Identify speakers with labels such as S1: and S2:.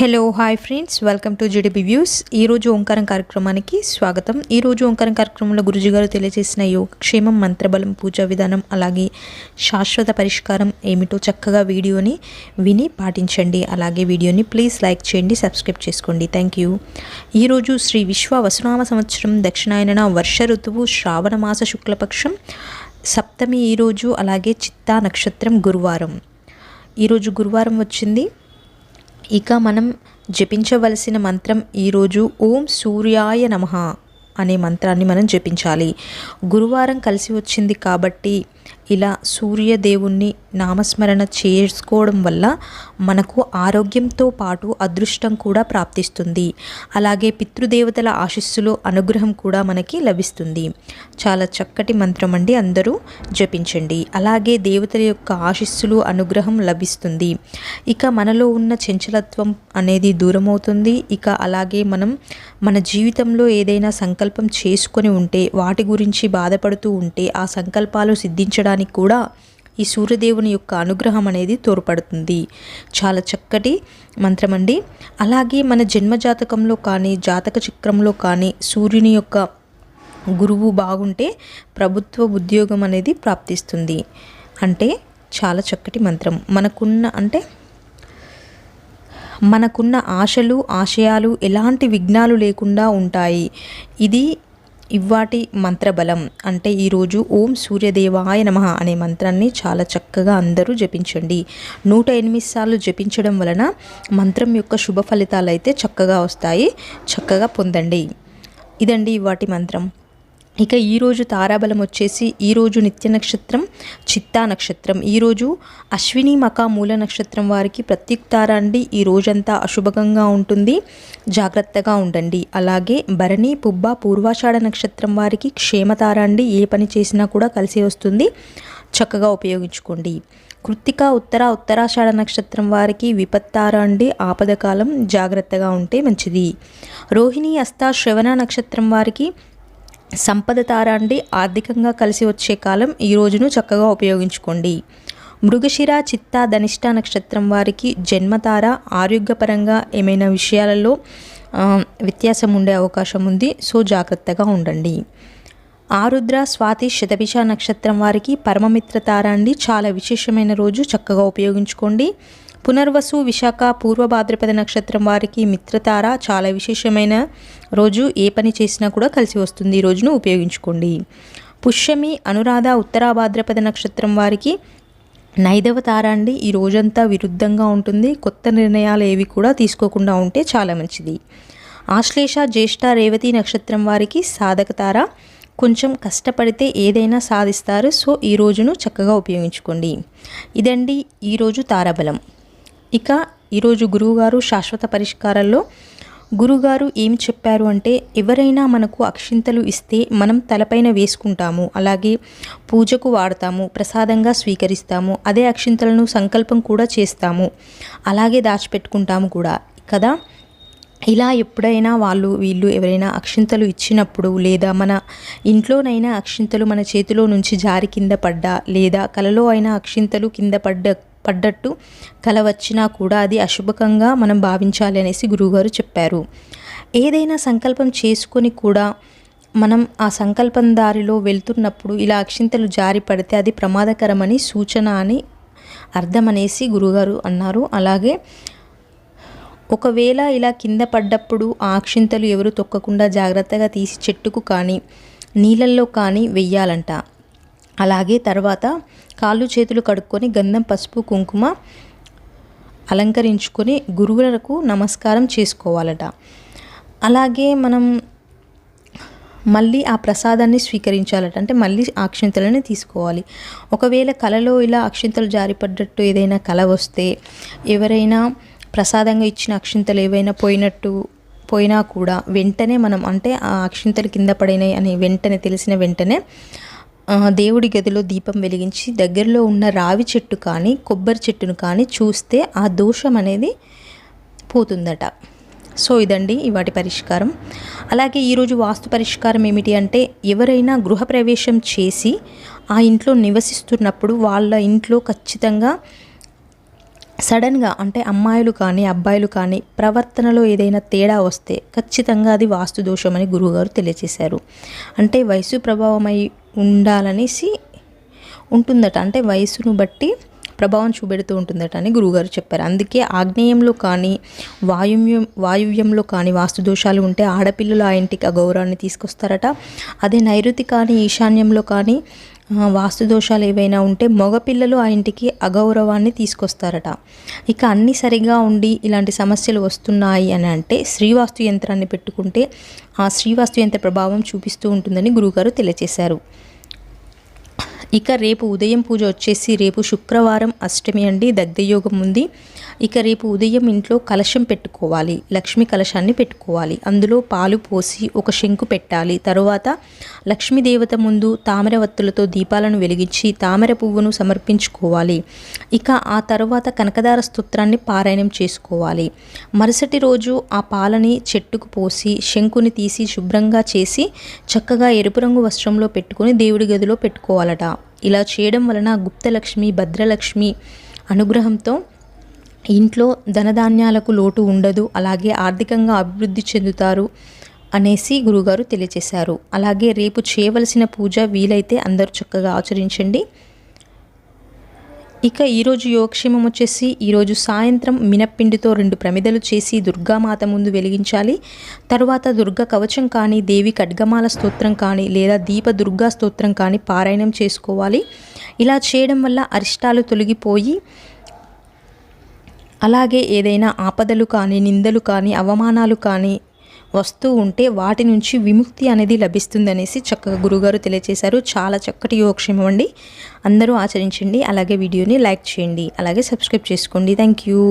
S1: Hello hi friends, welcome to GDB views. ఈరోజు ఓంకారం కార్యక్రమానికి స్వాగతం. ఈరోజు ఓంకారం కార్యక్రమంలో గురుజీ గారు తెలియజేసిన యోగక్షేమం, మంత్రబలం, పూజా విధానం, అలాగే శాశ్వత పరిష్కారం ఏమిటో చక్కగా వీడియోని విని పాటించండి. అలాగే వీడియోని ప్లీజ్ లైక్ చేయండి, సబ్స్క్రైబ్ చేసుకోండి. Thank you. ఈరోజు శ్రీ విశ్వ వసునామ సంవత్సరం దక్షిణాయన వర్ష ఋతువు శ్రావణ మాస శుక్లపక్షం సప్తమి ఈరోజు. అలాగే చిత్తా నక్షత్రం గురువారం. ఈరోజు గురువారం వచ్చింది. ఇక మనం జపించవలసిన మంత్రం ఈరోజు ఓం సూర్యాయ నమః అనే మంత్రాన్ని మనం జపించాలి. గురువారం కలిసి వచ్చింది కాబట్టి ఇలా సూర్యదేవుణ్ణి నామస్మరణ చేసుకోవడం వల్ల మనకు ఆరోగ్యంతో పాటు అదృష్టం కూడా ప్రాప్తిస్తుంది. అలాగే పితృదేవతల ఆశీస్సులు, అనుగ్రహం కూడా మనకి లభిస్తుంది. చాలా చక్కటి మంత్రం అండి, అందరూ జపించండి. అలాగే దేవతల యొక్క ఆశీస్సులు, అనుగ్రహం లభిస్తుంది. ఇక మనలో ఉన్న చంచలత్వం అనేది దూరమవుతుంది. ఇక అలాగే మనం మన జీవితంలో ఏదైనా సంకల్పం చేసుకొని ఉంటే, వాటి గురించి బాధపడుతూ ఉంటే ఆ సంకల్పాలు సిద్ధించడానికి కూడా ఈ సూర్యదేవుని యొక్క అనుగ్రహం అనేది తోడ్పడుతుంది. చాలా చక్కటి మంత్రం అండి. అలాగే మన జన్మజాతకంలో కానీ జాతక చక్రంలో కానీ సూర్యుని యొక్క గురువు బాగుంటే ప్రభుత్వ ఉద్యోగం అనేది ప్రాప్తిస్తుంది. అంటే చాలా చక్కటి మంత్రం. మనకున్న ఆశలు, ఆశయాలు ఎలాంటి విఘ్నాలు లేకుండా ఉంటాయి. ఇది ఇవాటి మంత్రబలం. అంటే ఈరోజు ఓం సూర్యదేవాయ నమః అనే మంత్రాన్ని చాలా చక్కగా అందరూ జపించండి. 108 సార్లు జపించడం వలన మంత్రం యొక్క శుభ ఫలితాలు అయితే చక్కగా వస్తాయి. చక్కగా పొందండి. ఇదండి ఇవాటి మంత్రం. ఇక ఈరోజు తారాబలం వచ్చేసి ఈరోజు నిత్య నక్షత్రం చిత్తా నక్షత్రం. ఈరోజు అశ్విని మక మూల నక్షత్రం వారికి ప్రత్యుక్తార అండి. ఈ రోజంతా అశుభంగా ఉంటుంది, జాగ్రత్తగా ఉండండి. అలాగే భరణి పుబ్బ పూర్వాషాఢ నక్షత్రం వారికి క్షేమతార అండి. ఏ పని చేసినా కూడా కలిసి వస్తుంది, చక్కగా ఉపయోగించుకోండి. కృత్తిక ఉత్తరాషాఢ నక్షత్రం వారికి విపత్తార అండి. ఆపదకాలం, జాగ్రత్తగా ఉంటే మంచిది. రోహిణి హస్త శ్రవణ నక్షత్రం వారికి సంపద తార అండి. ఆర్థికంగా కలిసి వచ్చే కాలం. ఈ రోజును చక్కగా ఉపయోగించుకోండి. మృగశిర చిత్త ధనిష్ట నక్షత్రం వారికి జన్మతార. ఆరోగ్యపరంగా ఏమైనా విషయాలలో వ్యత్యాసం ఉండే అవకాశం ఉంది, సో జాగ్రత్తగా ఉండండి. ఆరుద్ర స్వాతి శతభిష నక్షత్రం వారికి పరమమిత్ర తార అండి. చాలా విశేషమైన రోజు, చక్కగా ఉపయోగించుకోండి. పునర్వసు విశాఖ పూర్వ భాద్రపద నక్షత్రం వారికి మిత్రతార. చాలా విశేషమైన రోజు, ఏ పని చేసినా కూడా కలిసి వస్తుంది. ఈ రోజును ఉపయోగించుకోండి. పుష్యమి అనురాధ ఉత్తరా భాద్రపద నక్షత్రం వారికి నైదవ తార అండి. ఈ రోజంతా విరుద్ధంగా ఉంటుంది. కొత్త నిర్ణయాలు ఏవి కూడా తీసుకోకుండా ఉంటే చాలా మంచిది. ఆశ్లేష జ్యేష్ఠ రేవతి నక్షత్రం వారికి సాధక తార. కొంచెం కష్టపడితే ఏదైనా సాధిస్తారు. సో ఈ రోజును చక్కగా ఉపయోగించుకోండి. ఇదండి ఈరోజు తారాబలం. ఇక ఈరోజు గురువుగారు శాశ్వత పరిష్కారాల్లో గురుగారు ఏమి చెప్పారు అంటే, ఎవరైనా మనకు అక్షింతలు ఇస్తే మనం తలపైన వేసుకుంటాము, అలాగే పూజకు వాడతాము, ప్రసాదంగా స్వీకరిస్తాము. అదే అక్షింతలను సంకల్పం కూడా చేస్తాము, అలాగే దాచిపెట్టుకుంటాము కూడా కదా. ఇలా ఎప్పుడైనా వీళ్ళు ఎవరైనా అక్షింతలు ఇచ్చినప్పుడు, లేదా మన ఇంట్లోనైనా అక్షింతలు మన చేతిలో నుంచి జారి కింద పడ్డా, లేదా కలలో అయినా అక్షింతలు కింద పడ్డట్టు కల వచ్చినా కూడా అది అశుభకంగా మనం భావించాలి అనేసి గురువుగారు చెప్పారు. ఏదైనా సంకల్పం చేసుకొని కూడా మనం ఆ సంకల్పం దారిలో వెళ్తున్నప్పుడు ఇలా అక్షింతలు జారి పడితే అది ప్రమాదకరమని సూచన అని అర్థం అనేసి గురువుగారు అన్నారు. అలాగే ఒకవేళ ఇలా కింద పడ్డప్పుడు ఆ అక్షింతలు ఎవరు తొక్కకుండా జాగ్రత్తగా తీసి చెట్టుకు కానీ నీళ్ళల్లో కానీ వెయ్యాలంట. అలాగే తర్వాత కాళ్ళు చేతులు కడుక్కొని గంధం, పసుపు, కుంకుమ అలంకరించుకొని గురువులకు నమస్కారం చేసుకోవాలట. అలాగే మనం మళ్ళీ ఆ ప్రసాదాన్ని స్వీకరించాలట. అంటే మళ్ళీ ఆ అక్షింతలని తీసుకోవాలి. ఒకవేళ కలలో ఇలా అక్షింతలు జారిపడ్డట్టు ఏదైనా కల వస్తే, ఎవరైనా ప్రసాదంగా ఇచ్చిన అక్షింతలు ఏవైనా పోయినా కూడా వెంటనే మనం, అంటే ఆ అక్షింతలు కింద పడినాయి అని వెంటనే తెలిసిన వెంటనే దేవుడి గదిలో దీపం వెలిగించి దగ్గరలో ఉన్న రావి చెట్టు కానీ కొబ్బరి చెట్టును కానీ చూస్తే ఆ దోషం అనేది పోతుందట. సో ఇదండి ఇవాటి పరిష్కారం. అలాగే ఈరోజు వాస్తు పరిష్కారం ఏమిటి అంటే, ఎవరైనా గృహప్రవేశం చేసి ఆ ఇంట్లో నివసిస్తున్నప్పుడు వాళ్ళ ఇంట్లో ఖచ్చితంగా సడన్గా అంటే అమ్మాయిలు కానీ అబ్బాయిలు కానీ ప్రవర్తనలో ఏదైనా తేడా వస్తే ఖచ్చితంగా అది వాస్తు దోషమని గురువుగారు తెలియజేశారు. అంటే వయసు ప్రభావమై ఉండాలనేసి ఉంటుందట, అంటే వయసును బట్టి ప్రభావం చూపెడుతూ ఉంటుందట అని గురువుగారు చెప్పారు. అందుకే ఆగ్నేయంలో కానీ వాయువ్యంలో కానీ వాస్తు దోషాలు ఉంటే ఆడపిల్లలు ఆ ఇంటికి అగౌరవాన్ని తీసుకొస్తారట. అదే నైరుతి కానీ ఈశాన్యంలో కానీ వాస్తు దోషాలు ఏవైనా ఉంటే మగపిల్లలు ఆ ఇంటికి అగౌరవాన్ని తీసుకొస్తారట. ఇక అన్నీ సరిగా ఉండి ఇలాంటి సమస్యలు వస్తున్నాయి అని అంటే శ్రీవాస్తు యంత్రాన్ని పెట్టుకుంటే ఆ శ్రీవాస్తు యంత్ర ప్రభావం చూపిస్తూ ఉంటుందని గురువుగారు తెలియజేశారు. ఇక రేపు ఉదయం పూజ వచ్చేసి రేపు శుక్రవారం అష్టమి అండి, దగ్ధయోగం ఉంది. ఇక రేపు ఉదయం ఇంట్లో కలశం పెట్టుకోవాలి, లక్ష్మీ కలశాన్ని పెట్టుకోవాలి. అందులో పాలు పోసి ఒక శంకు పెట్టాలి. తరువాత లక్ష్మీదేవత ముందు తామర వత్తులతో దీపాలను వెలిగించి తామర పువ్వును సమర్పించుకోవాలి. ఇక ఆ తర్వాత కనకదార స్తోత్రాన్ని పారాయణం చేసుకోవాలి. మరుసటి రోజు ఆ పాలని చెట్టుకు పోసి శంకుని తీసి శుభ్రంగా చేసి చక్కగా ఎరుపు రంగు వస్త్రంలో పెట్టుకొని దేవుడి గదిలో పెట్టుకోవాలట. ఇలా చేయడం వలన గుప్తలక్ష్మి భద్రలక్ష్మి అనుగ్రహంతో ఇంట్లో ధనధాన్యాలకు లోటు ఉండదు, అలాగే ఆర్థికంగా అభివృద్ధి చెందుతారు అనేసి గురుగారు తెలియజేశారు. అలాగే రేపు చేయవలసిన పూజ వీలైతే అందరూ చక్కగా ఆచరించండి. ఇక ఈరోజు యోగక్షేమం వచ్చేసి ఈరోజు సాయంత్రం మినప్పిండితో 2 ప్రమిదలు చేసి దుర్గామాత ముందు వెలిగించాలి. తర్వాత దుర్గా కవచం కానీ దేవి ఖడ్గమాల స్తోత్రం కానీ లేదా దీప దుర్గా స్తోత్రం కానీ పారాయణం చేసుకోవాలి. ఇలా చేయడం వల్ల అరిష్టాలు తొలగిపోయి అలాగే ఏదైనా ఆపదలు కానీ నిందలు కానీ అవమానాలు కానీ వస్తూ ఉంటే వాటి నుంచి విముక్తి అనేది లభిస్తుందనేసి చక్కగా గురుగారు తెలియజేశారు. చాలా చక్కటి యోగక్షేమం అండి, అందరూ ఆచరించండి. అలాగే వీడియోని లైక్ చేయండి, అలాగే సబ్స్క్రైబ్ చేసుకోండి. Thank you.